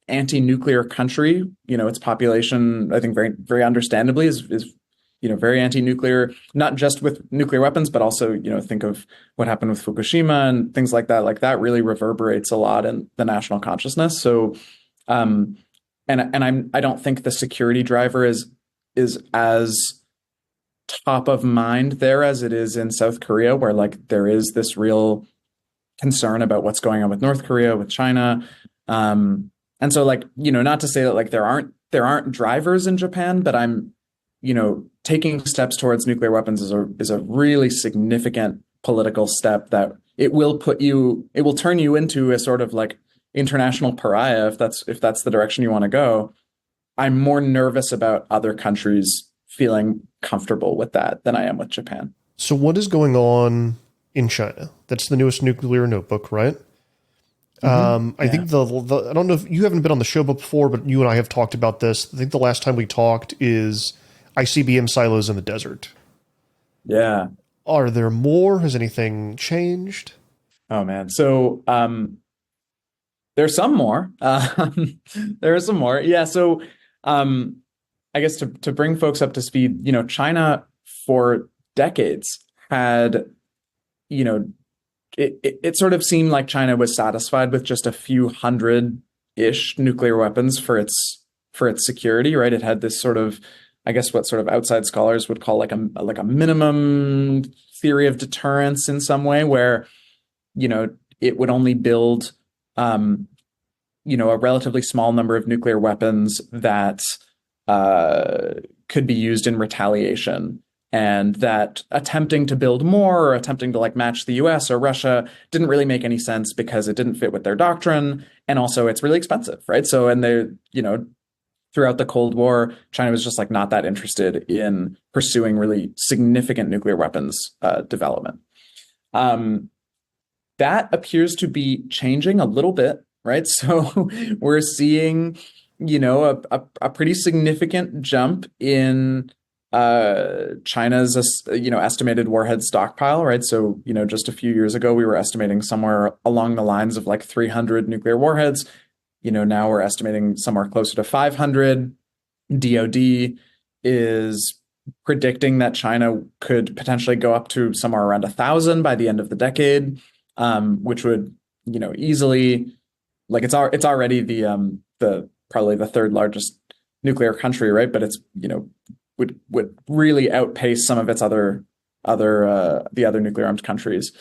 anti-nuclear country. Its population, I think, very, very understandably, is very anti-nuclear, not just with nuclear weapons, but also think of what happened with Fukushima and things like that. Like that really reverberates a lot in the national consciousness. So, and I don't think the security driver is as top of mind there as it is in South Korea, where like there is this real concern about what's going on with North Korea, with China. And so like, not to say that like there aren't drivers in Japan, but I'm, taking steps towards nuclear weapons is a really significant political step that it will turn you into a sort of like international pariah if that's the direction you want to go. I'm more nervous about other countries feeling comfortable with that than I am with Japan. So what is going on in China? That's the newest nuclear notebook, right? I think the I don't know if you haven't been on the show before, but you and I have talked about this. I think the last time we talked is ICBM silos in the desert. Yeah. Are there more? Has anything changed? Oh man. So there's some more. There are some more. Yeah. So I guess to bring folks up to speed, China for decades had, you know, it sort of seemed like China was satisfied with just a few hundred-ish nuclear weapons for its security, right? It had this sort of, I guess, what sort of outside scholars would call like a minimum theory of deterrence in some way, where, you know, it would only build, you know, a relatively small number of nuclear weapons that could be used in retaliation, and that attempting to build more or attempting to like match the US or Russia didn't really make any sense because it didn't fit with their doctrine, and also it's really expensive, right? So, and they, you know, throughout the Cold War, China was just like not that interested in pursuing really significant nuclear weapons development. That appears to be changing a little bit, right? So we're seeing, you know, a pretty significant jump in China's, you know, estimated warhead stockpile, right? So, you know, just a few years ago, we were estimating somewhere along the lines of like 300 nuclear warheads. You know, now we're estimating somewhere closer to 500. DoD is predicting that China could potentially go up to somewhere around 1,000 by the end of the decade, which would, you know, easily, like it's already the probably the third largest nuclear country, right? But it's, you know, would really outpace some of its the other nuclear armed countries.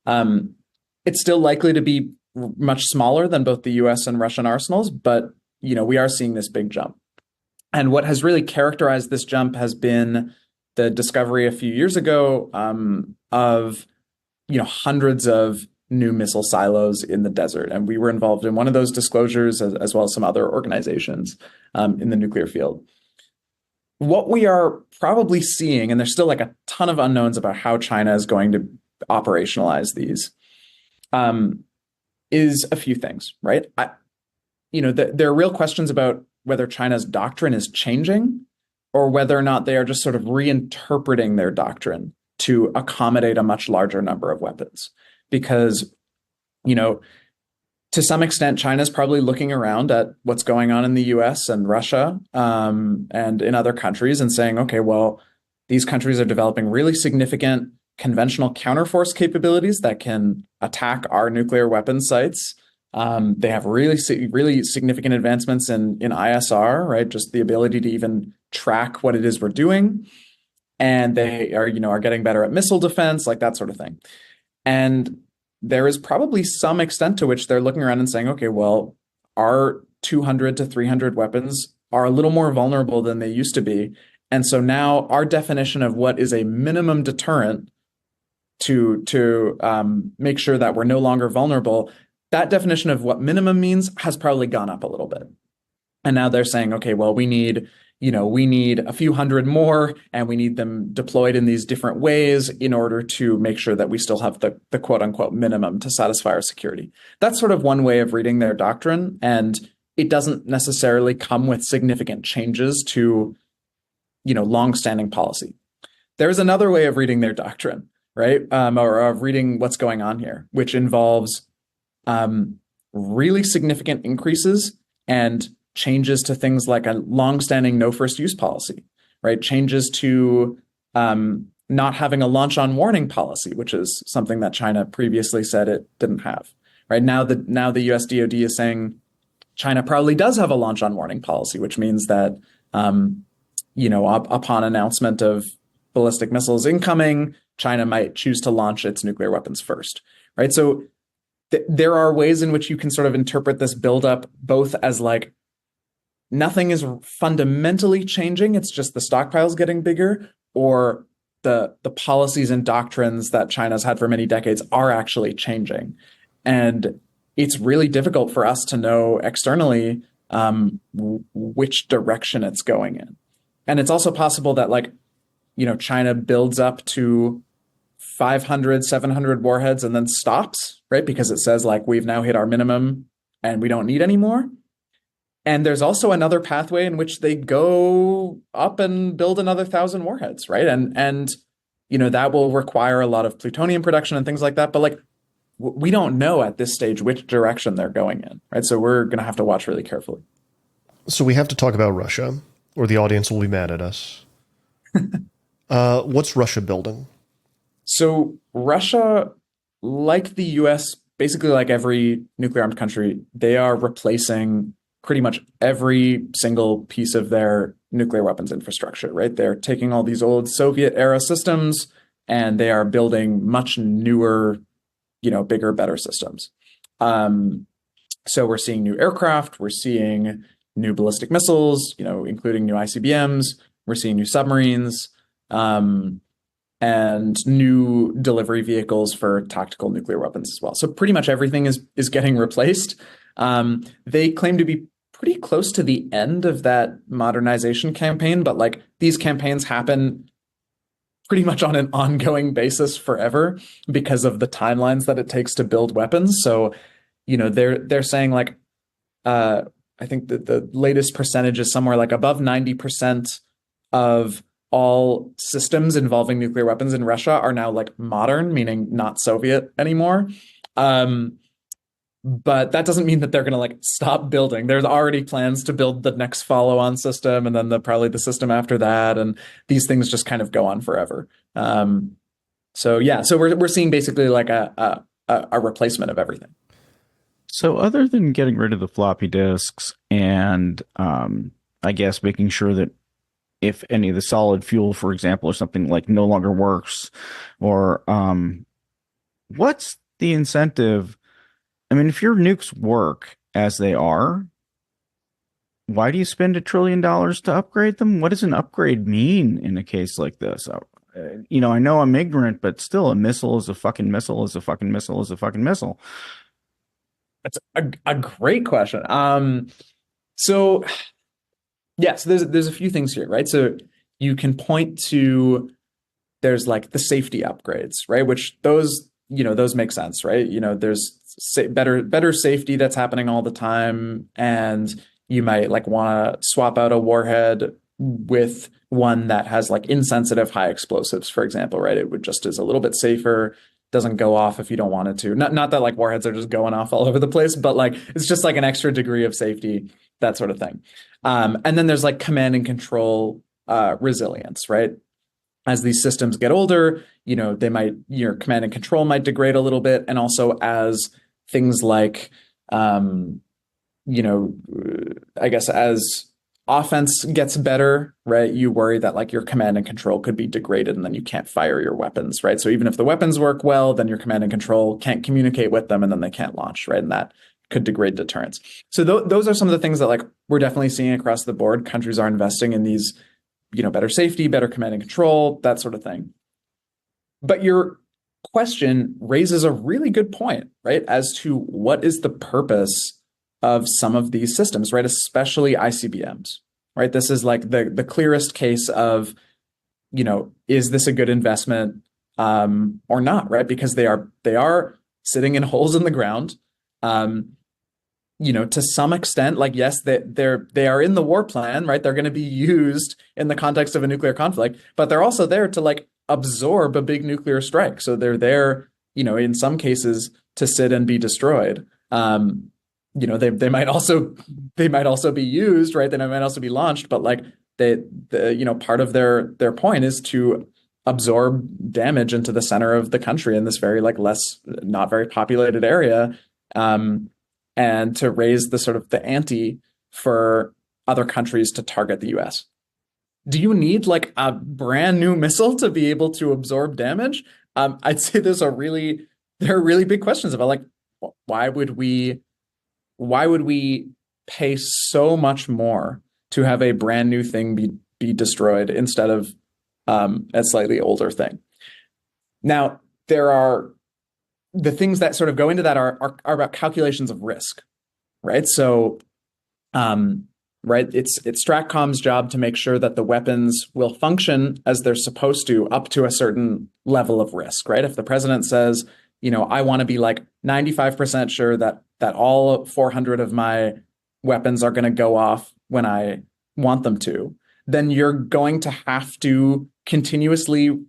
It's still likely to be much smaller than both the US and Russian arsenals, but, you know, we are seeing this big jump. And what has really characterized this jump has been the discovery a few years ago of, you know, hundreds of new missile silos in the desert. And we were involved in one of those disclosures, as well as some other organizations in the nuclear field. What we are probably seeing, and there's still like a ton of unknowns about how China is going to operationalize these, is a few things, right? You know, there are real questions about whether China's doctrine is changing or whether or not they are just sort of reinterpreting their doctrine to accommodate a much larger number of weapons. Because, you know, to some extent, China's probably looking around at what's going on in the US and Russia and in other countries and saying, okay, well, these countries are developing really significant conventional counterforce capabilities that can attack our nuclear weapons sites. They have really significant advancements in ISR, right? Just the ability to even track what it is we're doing. And they are, you know, are getting better at missile defense, like that sort of thing. And there is probably some extent to which they're looking around and saying, okay, well, our 200 to 300 weapons are a little more vulnerable than they used to be. And so now our definition of what is a minimum deterrent to make sure that we're no longer vulnerable, that definition of what minimum means has probably gone up a little bit. And now they're saying, okay, well, we need a few hundred more, and we need them deployed in these different ways in order to make sure that we still have the quote unquote minimum to satisfy our security. That's sort of one way of reading their doctrine. And it doesn't necessarily come with significant changes to, you know, longstanding policy. There's another way of reading their doctrine, right? Or of reading what's going on here, which involves really significant increases and changes to things like a longstanding no first use policy, right? Changes to not having a launch on warning policy, which is something that China previously said it didn't have, right? Now the US DoD is saying China probably does have a launch on warning policy, which means that, you know, upon announcement of ballistic missiles incoming, China might choose to launch its nuclear weapons first, right? So there are ways in which you can sort of interpret this buildup both as like nothing is fundamentally changing, it's just the stockpile's getting bigger, or the policies and doctrines that China's had for many decades are actually changing. And it's really difficult for us to know externally which direction it's going in. And it's also possible that, like, you know, China builds up to 500, 700 warheads and then stops, right? Because it says, like, we've now hit our minimum and we don't need any more. And there's also another pathway in which they go up and build another 1,000 warheads, right? And you know, that will require a lot of plutonium production and things like that. But, like, we don't know at this stage which direction they're going in, right? So we're going to have to watch really carefully. So we have to talk about Russia, or the audience will be mad at us. What's Russia building? So Russia, like the US, basically like every nuclear armed country, they are replacing pretty much every single piece of their nuclear weapons infrastructure, right? They're taking all these old Soviet era systems and they are building much newer, bigger, better systems. So we're seeing new aircraft, we're seeing new ballistic missiles, including new ICBMs, we're seeing new submarines. And new delivery vehicles for tactical nuclear weapons as well. So pretty much everything is getting replaced. They claim to be pretty close to the end of that modernization campaign, but like these campaigns happen pretty much on an ongoing basis forever because of the timelines that it takes to build weapons. So, they're saying like I think that the latest percentage is somewhere like above 90% of all systems involving nuclear weapons in Russia are now like modern, meaning not Soviet anymore. But that doesn't mean that they're going to like stop building. There's already plans to build the next follow-on system, and then probably the system after that, and these things just kind of go on forever. So we're seeing basically like a replacement of everything. So other than getting rid of the floppy disks and I guess making sure that if any of the solid fuel, for example, or something like no longer works, or what's the incentive? I mean, if your nukes work as they are, why do you spend $1 trillion to upgrade them? What does an upgrade mean in a case like this? I know I'm ignorant, but still, a missile is a fucking missile is a fucking missile is a fucking missile. That's a great question. So there's a few things here, right? So you can point to there's like the safety upgrades, right? Which those make sense, right? There's better safety that's happening all the time, and you might like want to swap out a warhead with one that has like insensitive high explosives, for example, right? It would just is a little bit safer, doesn't go off if you don't want it to. Not that like warheads are just going off all over the place, but like it's just like an extra degree of safety, that sort of thing. And then there's like command and control resilience, right? As these systems get older, your command and control might degrade a little bit. And also as things like, I guess as offense gets better, right, you worry that like your command and control could be degraded and then you can't fire your weapons, right? So even if the weapons work well, then your command and control can't communicate with them and then they can't launch, right? And that could degrade deterrence. So those are some of the things that like we're definitely seeing across the board. Countries are investing in these, better safety, better command and control, that sort of thing. But your question raises a really good point, right? As to what is the purpose of some of these systems, right? Especially ICBMs, right? This is like the clearest case of, is this a good investment or not, right? Because they are sitting in holes in the ground. To some extent, like, yes, they are in the war plan, right? They're going to be used in the context of a nuclear conflict, but they're also there to like absorb a big nuclear strike. So they're there, in some cases to sit and be destroyed. They might also be used, right? They might also be launched, but like part of their point is to absorb damage into the center of the country in this very like not very populated area. And to raise the sort of the ante for other countries to target the US. Do you need like a brand new missile to be able to absorb damage? I'd say there are really big questions about like, why would we pay so much more to have a brand new thing be destroyed instead of a slightly older thing? Now, there are the things that sort of go into that are about calculations of risk, right? So, right, it's Stratcom's job to make sure that the weapons will function as they're supposed to up to a certain level of risk, right? If the president says, I want to be like 95% sure that all 400 of my weapons are going to go off when I want them to, then you're going to have to continuously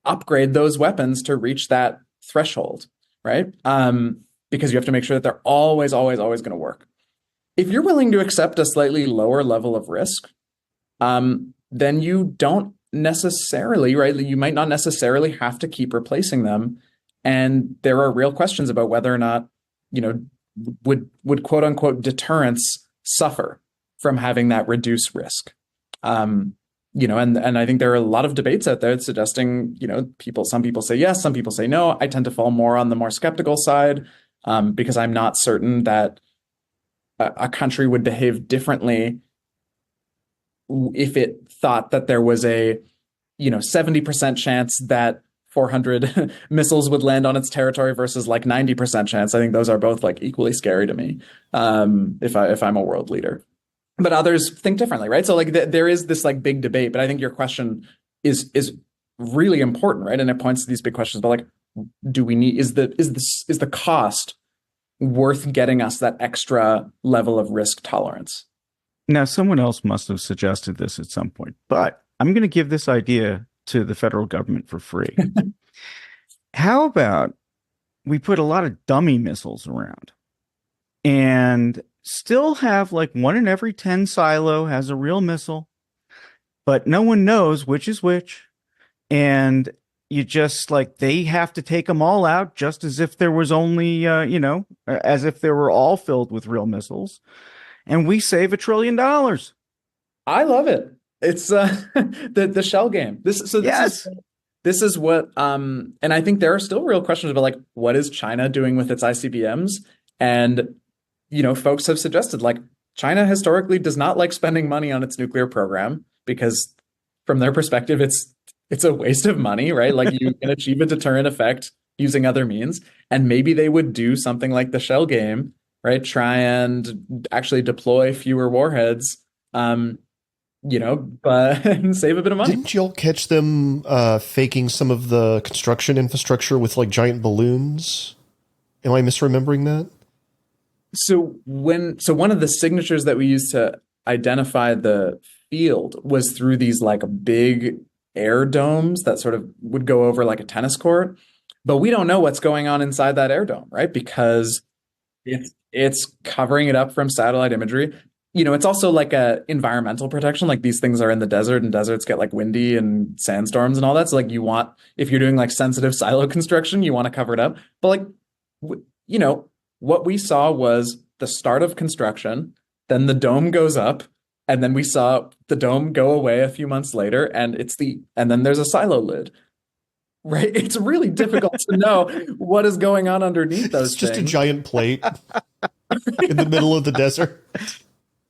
upgrade those weapons to reach that threshold, right? Because you have to make sure that they're always, always, always going to work. If you're willing to accept a slightly lower level of risk, then you don't necessarily, right? You might not necessarily have to keep replacing them. And there are real questions about whether or not, would quote unquote deterrence suffer from having that reduced risk. And I think there are a lot of debates out there suggesting, some people say yes, some people say no. I tend to fall more on the more skeptical side, because I'm not certain that a country would behave differently if it thought that there was a 70% chance that 400 missiles would land on its territory versus like 90% chance. I think those are both like equally scary to me, if I'm a world leader. But others think differently, right? So like there is this like big debate, but I think your question is really important, right? And it points to these big questions about like, do we need, is the cost worth getting us that extra level of risk tolerance? Now, someone else must have suggested this at some point, but I'm going to give this idea to the federal government for free. How about we put a lot of dummy missiles around and still have like 1 in every 10 silo has a real missile, but no one knows which is which. And you just like, they have to take them all out just as if there was only, as if they were all filled with real missiles. And we save $1 trillion. I love it. It's the shell game. This is what, and I think there are still real questions about like, what is China doing with its ICBMs? And folks have suggested like China historically does not like spending money on its nuclear program because from their perspective, it's a waste of money, right? Like you can achieve a deterrent effect using other means. And maybe they would do something like the shell game, right? Try and actually deploy fewer warheads, but save a bit of money. Didn't y'all catch them faking some of the construction infrastructure with like giant balloons? Am I misremembering that? So one of the signatures that we used to identify the field was through these like big air domes that sort of would go over like a tennis court, but we don't know what's going on inside that air dome, right? Because it's covering it up from satellite imagery. It's also like a environmental protection. Like these things are in the desert and deserts get like windy and sandstorms and all that. So like if you're doing like sensitive silo construction, you want to cover it up. But like, what we saw was the start of construction, then the dome goes up, and then we saw the dome go away a few months later, and then there's a silo lid. Right? It's really difficult to know what is going on underneath those things. It's just a giant plate in the middle of the desert.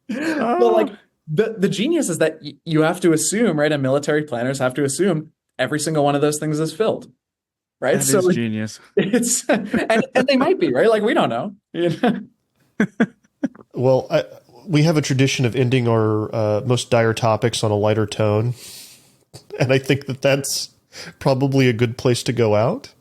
But like the genius is that you have to assume, right? And military planners have to assume every single one of those things is filled. Right. That is genius. It's and they might be, right? Like we don't know. Well, we have a tradition of ending our most dire topics on a lighter tone. And I think that's probably a good place to go out.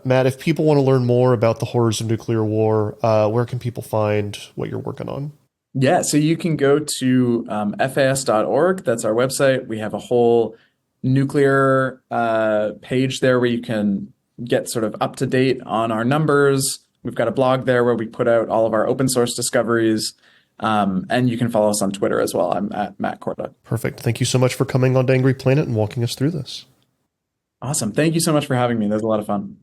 Matt, if people want to learn more about the horrors of nuclear war, where can people find what you're working on? Yeah, so you can go to fas.org. That's our website. We have a whole nuclear page there where you can get sort of up to date on our numbers. We've got a blog there where we put out all of our open source discoveries. And you can follow us on Twitter as well. I'm at Matt Korda. Perfect. Thank you so much for coming on to Angry Planet and walking us through this. Awesome. Thank you so much for having me. That was a lot of fun.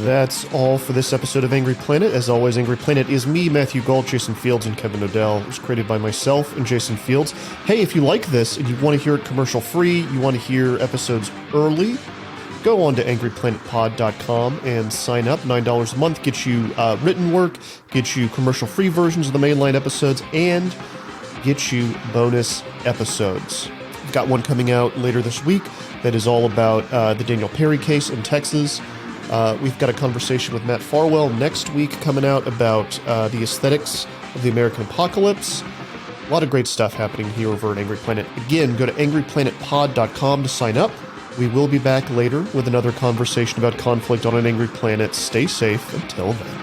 That's all for this episode of Angry Planet. As always, Angry Planet is me, Matthew Gault, Jason Fields, and Kevin Odell. It was created by myself and Jason Fields. Hey, if you like this and you want to hear it commercial free, you want to hear episodes early, go on to angryplanetpod.com and sign up. $9 a month gets you written work, gets you commercial free versions of the mainline episodes, and gets you bonus episodes. We've got one coming out later this week that is all about the Daniel Perry case in Texas. We've got a conversation with Matt Farwell next week coming out about the aesthetics of the American apocalypse. A lot of great stuff happening here over at Angry Planet. Again, go to angryplanetpod.com to sign up. We will be back later with another conversation about conflict on an angry planet. Stay safe until then.